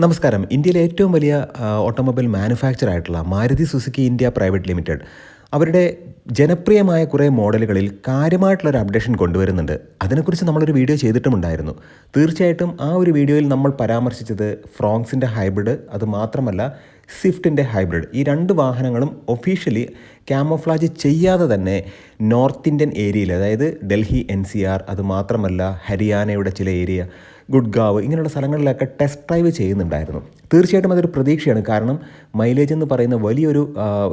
നമസ്കാരം. ഇന്ത്യയിലെ ഏറ്റവും വലിയ ഓട്ടോമൊബൈൽ മാനുഫാക്ചർ ആയിട്ടുള്ള Maruti Suzuki India private limited അവരുടെ ജനപ്രിയമായ കുറേ മോഡലുകളിൽ കാര്യമായിട്ടുള്ളൊരു അപ്ഡേഷൻ കൊണ്ടുവരുന്നുണ്ട്. അതിനെക്കുറിച്ച് നമ്മളൊരു വീഡിയോ ചെയ്തിട്ടുമുണ്ടായിരുന്നു. തീർച്ചയായിട്ടും ആ ഒരു വീഡിയോയിൽ നമ്മൾ പരാമർശിച്ചത് ഫ്രോങ്സിൻ്റെ ഹൈബ്രിഡ്, അത് മാത്രമല്ല സ്വിഫ്റ്റിൻ്റെ ഹൈബ്രിഡ്. ഈ രണ്ട് വാഹനങ്ങളും ഒഫീഷ്യലി ക്യാമോഫ്ലാജ് ചെയ്യാതെ തന്നെ നോർത്ത് ഇന്ത്യൻ ഏരിയയിൽ, അതായത് ഡൽഹി NCR, അത് മാത്രമല്ല ഹരിയാനയുടെ ചില ഏരിയ, ഗുഡ്ഗാവ്, ഇങ്ങനെയുള്ള സ്ഥലങ്ങളിലൊക്കെ ടെസ്റ്റ് ഡ്രൈവ് ചെയ്യുന്നുണ്ടായിരുന്നു. തീർച്ചയായിട്ടും അതൊരു പ്രതീക്ഷയാണ്. കാരണം മൈലേജ് എന്ന് പറയുന്ന വലിയൊരു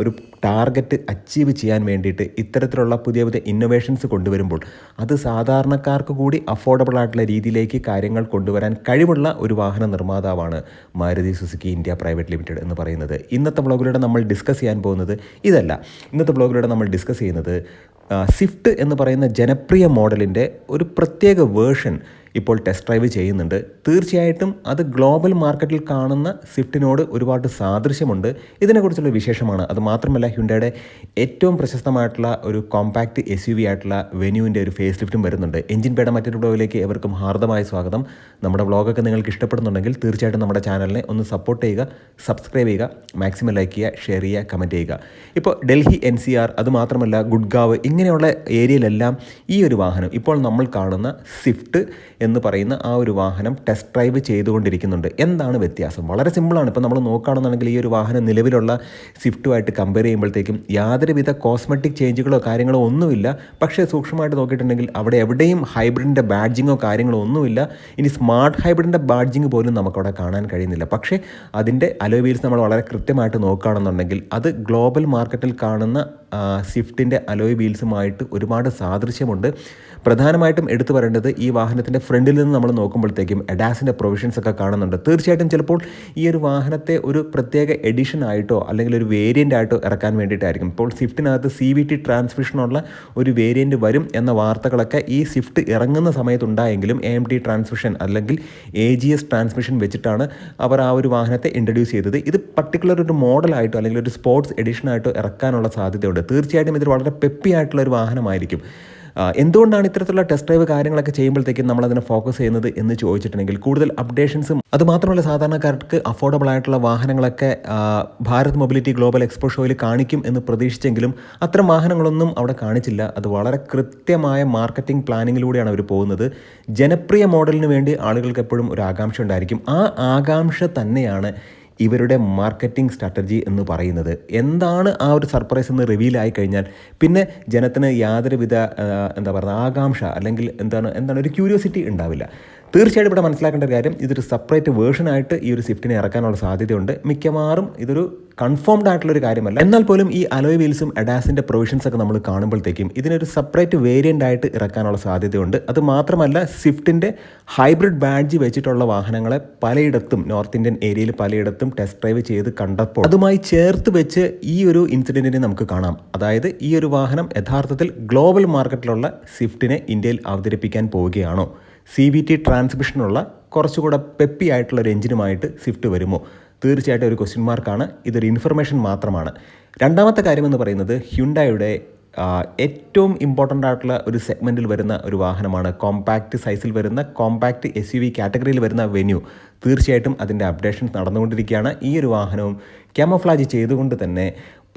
ഒരു ടാർഗറ്റ് അച്ചീവ് ചെയ്യാൻ വേണ്ടിയിട്ട് ഇത്തരത്തിലുള്ള പുതിയ പുതിയ ഇന്നൊവേഷൻസ് കൊണ്ടുവരുമ്പോൾ അത് സാധാരണക്കാർക്ക് കൂടി അഫോർഡബിൾ ആയിട്ടുള്ള രീതിയിലേക്ക് കാര്യങ്ങൾ കൊണ്ടുവരാൻ കഴിവുള്ള ഒരു വാഹന നിർമ്മാതാവാണ് Maruti Suzuki India private limited എന്ന് പറയുന്നത്. ഇന്നത്തെ വ്ളോഗിലൂടെ നമ്മൾ ഡിസ്കസ് ചെയ്യാൻ പോകുന്നത് ഇതല്ല. ഇന്നത്തെ വ്ളോഗിലൂടെ നമ്മൾ ഡിസ്കസ് ചെയ്യുന്നത് സ്വിഫ്റ്റ് എന്ന് പറയുന്ന ജനപ്രിയ മോഡലിൻ്റെ ഒരു പ്രത്യേക വേർഷൻ ഇപ്പോൾ ടെസ്റ്റ് ഡ്രൈവ് ചെയ്യുന്നുണ്ട്. തീർച്ചയായിട്ടും അത് ഗ്ലോബൽ മാർക്കറ്റിൽ കാണുന്ന സ്വിഫ്റ്റിനോട് ഒരുപാട് സാദൃശ്യമുണ്ട്. ഇതിനെക്കുറിച്ചുള്ള വിശേഷമാണ്. അത് മാത്രമല്ല ഹ്യുണ്ടായുടെ ഏറ്റവും പ്രശസ്തമായിട്ടുള്ള ഒരു കോമ്പാക്റ്റ് SUV ആയിട്ടുള്ള വെന്യൂവിൻ്റെ ഒരു ഫേസ് ലിഫ്റ്റും വരുന്നുണ്ട്. എഞ്ചിൻ പേട മറ്റൊരു വ്ളോഗിലേക്ക് എവർക്കും ഹാർദമായ സ്വാഗതം. നമ്മുടെ വ്ളോഗൊക്കെ നിങ്ങൾക്ക് ഇഷ്ടപ്പെടുന്നുണ്ടെങ്കിൽ തീർച്ചയായിട്ടും നമ്മുടെ ചാനലിനെ ഒന്ന് സപ്പോർട്ട് ചെയ്യുക, സബ്സ്ക്രൈബ് ചെയ്യുക, മാക്സിമം ലൈക്ക് ചെയ്യുക, ഷെയർ ചെയ്യുക, കമൻറ്റ് ചെയ്യുക. ഇപ്പോൾ ഡൽഹി NCR, അത് മാത്രമല്ല ഗുഡ്ഗാവ്, ഇങ്ങനെയുള്ള ഏരിയയിലെല്ലാം ഈ ഒരു വാഹനം, ഇപ്പോൾ നമ്മൾ കാണുന്ന സ്വിഫ്റ്റ് എന്ന് പറയുന്ന ആ ഒരു വാഹനം ടെസ്റ്റ് ഡ്രൈവ് ചെയ്തുകൊണ്ടിരിക്കുന്നുണ്ട്. എന്താണ് വ്യത്യാസം? വളരെ സിമ്പിളാണ്. ഇപ്പോൾ നമ്മൾ നോക്കുകയാണെന്നുണ്ടെങ്കിൽ ഈ ഒരു വാഹനം നിലവിലുള്ള സ്വിഫ്റ്റുമായിട്ട് കമ്പയർ ചെയ്യുമ്പോഴത്തേക്കും യാതൊരുവിധ കോസ്മെറ്റിക് ചേഞ്ചുകളോ കാര്യങ്ങളോ ഒന്നുമില്ല. പക്ഷേ സൂക്ഷ്മമായിട്ട് നോക്കിയിട്ടുണ്ടെങ്കിൽ അവിടെ എവിടെയും ഹൈബ്രിഡിൻ്റെ ബാഡ്ജിങ്ങോ കാര്യങ്ങളോ ഒന്നുമില്ല. ഇനി സ്മാർട്ട് ഹൈബ്രിഡിൻ്റെ ബാഡ്ജിങ് പോലും നമുക്കവിടെ കാണാൻ കഴിയുന്നില്ല. പക്ഷേ അതിൻ്റെ അലോയ് വീൽസ് നമ്മൾ വളരെ കൃത്യമായിട്ട് നോക്കുകയാണെന്നുണ്ടെങ്കിൽ അത് ഗ്ലോബൽ മാർക്കറ്റിൽ കാണുന്ന സ്വിഫ്റ്റിൻ്റെ അലോയ് വീൽസുമായിട്ട് ഒരുപാട് സാദൃശ്യമുണ്ട്. പ്രധാനമായിട്ടും എടുത്തു പറയേണ്ടത് ഈ വാഹനത്തിൻ്റെ ഫ്രണ്ടിൽ നിന്ന് നമ്മൾ നോക്കുമ്പോഴത്തേക്കും എഡാസിൻ്റെ പ്രൊവിഷൻസ് ഒക്കെ കാണുന്നുണ്ട്. തീർച്ചയായിട്ടും ചിലപ്പോൾ ഈ ഒരു വാഹനത്തെ ഒരു പ്രത്യേക എഡിഷൻ ആയിട്ടോ അല്ലെങ്കിൽ ഒരു വേരിയൻ്റ് ആയിട്ടോ ഇറക്കാൻ വേണ്ടിയിട്ടായിരിക്കും. ഇപ്പോൾ സ്വിഫ്റ്റിനകത്ത് CVT ട്രാൻസ്മിഷനുള്ള ഒരു വേരിയൻറ്റ് വരും എന്ന വാർത്തകളൊക്കെ ഈ സ്വിഫ്റ്റ് ഇറങ്ങുന്ന സമയത്തുണ്ടായെങ്കിലും AMT ട്രാൻസ്മിഷൻ അല്ലെങ്കിൽ AGS ട്രാൻസ്മിഷൻ വെച്ചിട്ടാണ് അവർ ആ ഒരു വാഹനത്തെ ഇൻട്രൊഡ്യൂസ് ചെയ്തത്. ഇത് പർട്ടിക്കുലർ ഒരു മോഡലായിട്ടോ അല്ലെങ്കിൽ ഒരു സ്പോർട്സ് എഡിഷനായിട്ടോ ഇറക്കാനുള്ള സാധ്യതയുണ്ട്. തീർച്ചയായിട്ടും ഇത് വളരെ പെപ്പി ആയിട്ടുള്ള ഒരു വാഹനമായിരിക്കും. എന്തുകൊണ്ടാണ് ഇത്തരത്തിലുള്ള ടെസ്റ്റ് ഡ്രൈവ് കാര്യങ്ങളൊക്കെ ചെയ്യുമ്പോഴത്തേക്കും നമ്മളതിനെ ഫോക്കസ് ചെയ്യുന്നത് എന്ന് ചോദിച്ചിട്ടുണ്ടെങ്കിൽ കൂടുതൽ അപ്ഡേഷൻസും, അതുമാത്രമല്ല സാധാരണക്കാർക്ക് അഫോർഡബിൾ ആയിട്ടുള്ള വാഹനങ്ങളൊക്കെ ഭാരത് മൊബിലിറ്റി ഗ്ലോബൽ എക്സ്പോ ഷോയിൽ കാണിക്കും എന്ന് പ്രതീക്ഷിച്ചെങ്കിലും അത്തരം വാഹനങ്ങളൊന്നും അവിടെ കാണിച്ചില്ല. അത് വളരെ കൃത്യമായ മാർക്കറ്റിംഗ് പ്ലാനിങ്ങിലൂടെയാണ് അവർ പോകുന്നത്. ജനപ്രിയ മോഡലിന് വേണ്ടി ആളുകൾക്ക് എപ്പോഴും ഒരു ആകാംക്ഷ ഉണ്ടായിരിക്കും. ആ ആകാംക്ഷ തന്നെയാണ് ഇവരുടെ മാർക്കറ്റിംഗ് സ്ട്രാറ്റജി എന്ന് പറയുന്നത്. എന്താണ് ആ ഒരു സർപ്രൈസ് എന്ന് റിവീൽ ആയി കഴിഞ്ഞാൽ പിന്നെ ജനത്തിന് യാതൊരുവിധ ആകാംക്ഷ അല്ലെങ്കിൽ എന്താണ് ഒരു ക്യൂരിയോസിറ്റി ഉണ്ടാവില്ല. തീർച്ചയായിട്ടും ഇവിടെ മനസ്സിലാക്കേണ്ട ഒരു കാര്യം, ഇതൊരു സെപ്പറേറ്റ് വേർഷനായിട്ട് ഈ ഒരു സ്വിഫ്റ്റിനെ ഇറക്കാനുള്ള സാധ്യതയുണ്ട്. മിക്കവാറും ഇതൊരു കൺഫേംഡ് ആയിട്ടുള്ളൊരു കാര്യമല്ല. എന്നാൽ പോലും ഈ അലോയ് വീൽസും എഡാസിൻ്റെ പ്രൊവിഷൻസ് ഒക്കെ നമ്മൾ കാണുമ്പോഴത്തേക്കും ഇതിനൊരു സെപ്പറേറ്റ് വേരിയൻ്റ് ആയിട്ട് ഇറക്കാനുള്ള സാധ്യതയുണ്ട്. അത് മാത്രമല്ല സ്വിഫ്റ്റിൻ്റെ ഹൈബ്രിഡ് ബാഡ്ജ് വെച്ചിട്ടുള്ള വാഹനങ്ങളെ പലയിടത്തും നോർത്ത് ഇന്ത്യൻ ഏരിയയിൽ പലയിടത്തും ടെസ്റ്റ് ഡ്രൈവ് ചെയ്ത് കണ്ടപ്പോൾ അതുമായി ചേർത്ത് വെച്ച് ഈ ഒരു ഇൻസിഡൻറ്റിനെ നമുക്ക് കാണാം. അതായത് ഈ ഒരു വാഹനം യഥാർത്ഥത്തിൽ ഗ്ലോബൽ മാർക്കറ്റിലുള്ള സ്വിഫ്റ്റിനെ ഇന്ത്യയിൽ അവതരിപ്പിക്കാൻ പോവുകയാണോ? CVT ട്രാൻസ്മിഷനുള്ള കുറച്ചുകൂടെ പെപ്പി ആയിട്ടുള്ള ഒരു എഞ്ചിനുമായിട്ട് സ്വിഫ്റ്റ് വരുമോ? തീർച്ചയായിട്ടും ഒരു ക്വസ്റ്റ്യൻ മാർക്കാണ്. ഇതൊരു ഇൻഫർമേഷൻ മാത്രമാണ്. രണ്ടാമത്തെ കാര്യമെന്ന് പറയുന്നത് ഹ്യുണ്ടായുടെ ഏറ്റവും ഇമ്പോർട്ടൻ്റ് ആയിട്ടുള്ള ഒരു സെഗ്മെൻറ്റിൽ വരുന്ന ഒരു വാഹനമാണ് കോമ്പാക്റ്റ് സൈസിൽ വരുന്ന കോമ്പാക്റ്റ് SUV കാറ്റഗറിയിൽ വരുന്ന വെന്യൂ. തീർച്ചയായിട്ടും അതിൻ്റെ അപ്ഡേഷൻസ് നടന്നുകൊണ്ടിരിക്കുകയാണ്. ഈ ഒരു വാഹനവും ക്യാമോഫ്ലാജ് ചെയ്തുകൊണ്ട് തന്നെ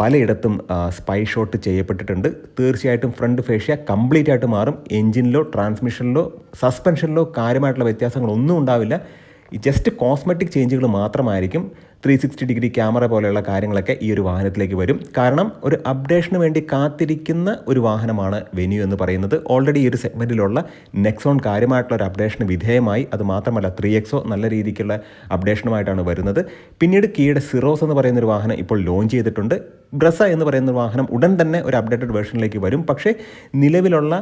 പലയിടത്തും സ്പൈ ഷോട്ട് ചെയ്യപ്പെട്ടിട്ടുണ്ട്. തീർച്ചയായിട്ടും ഫ്രണ്ട് ഫേഷ്യ കംപ്ലീറ്റ് ആയിട്ട് മാറും. എഞ്ചിനിലോ ട്രാൻസ്മിഷനിലോ സസ്പെൻഷനിലോ കാര്യമായിട്ടുള്ള വ്യത്യാസങ്ങളൊന്നും ഉണ്ടാവില്ല. ജസ്റ്റ് കോസ്മെറ്റിക് ചേഞ്ചുകൾ മാത്രമായിരിക്കും. 360 ഡിഗ്രി ക്യാമറ പോലെയുള്ള കാര്യങ്ങളൊക്കെ ഈ ഒരു വാഹനത്തിലേക്ക് വരും. കാരണം ഒരു അപ്ഡേഷന് വേണ്ടി കാത്തിരിക്കുന്ന ഒരു വാഹനമാണ് വെന്യൂ എന്ന് പറയുന്നത്. ഓൾറെഡി ഈ ഒരു സെഗ്മെൻറ്റിലുള്ള നെക്സോൺ കാര്യമായിട്ടുള്ള ഒരു അപ്ഡേഷന് വിധേയമായി. അത് മാത്രമല്ല 3XO നല്ല രീതിക്കുള്ള അപ്ഡേഷനുമായിട്ടാണ് വരുന്നത്. പിന്നീട് കിയയുടെ സിറോസ് എന്ന് പറയുന്ന ഒരു വാഹനം ഇപ്പോൾ ലോഞ്ച് ചെയ്തിട്ടുണ്ട്. ബ്രസ എന്ന് പറയുന്ന വാഹനം ഉടൻ തന്നെ ഒരു അപ്ഡേറ്റഡ് വേർഷനിലേക്ക് വരും. പക്ഷേ നിലവിലുള്ള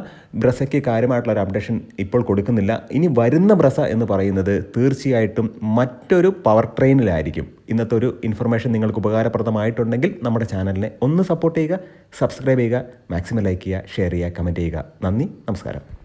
ബ്രസയ്ക്ക് കാര്യമായിട്ടുള്ള ഒരു അപ്ഡേഷൻ ഇപ്പോൾ കൊടുക്കുന്നില്ല. ഇനി വരുന്ന ബ്രസ എന്ന് പറയുന്നത് തീർച്ചയായിട്ടും മറ്റൊരു പവർ ട്രെയിനിലായിരിക്കും. ഇന്നത്തെ ഒരു ഇൻഫർമേഷൻ നിങ്ങൾക്ക് ഉപകാരപ്രദമായിട്ടുണ്ടെങ്കിൽ നമ്മുടെ ചാനലിനെ ഒന്ന് സപ്പോർട്ട് ചെയ്യുക, സബ്സ്ക്രൈബ് ചെയ്യുക, മാക്സിമം ലൈക്ക് ചെയ്യുക, ഷെയർ ചെയ്യുക, കമൻറ്റ് ചെയ്യുക. നന്ദി, നമസ്കാരം.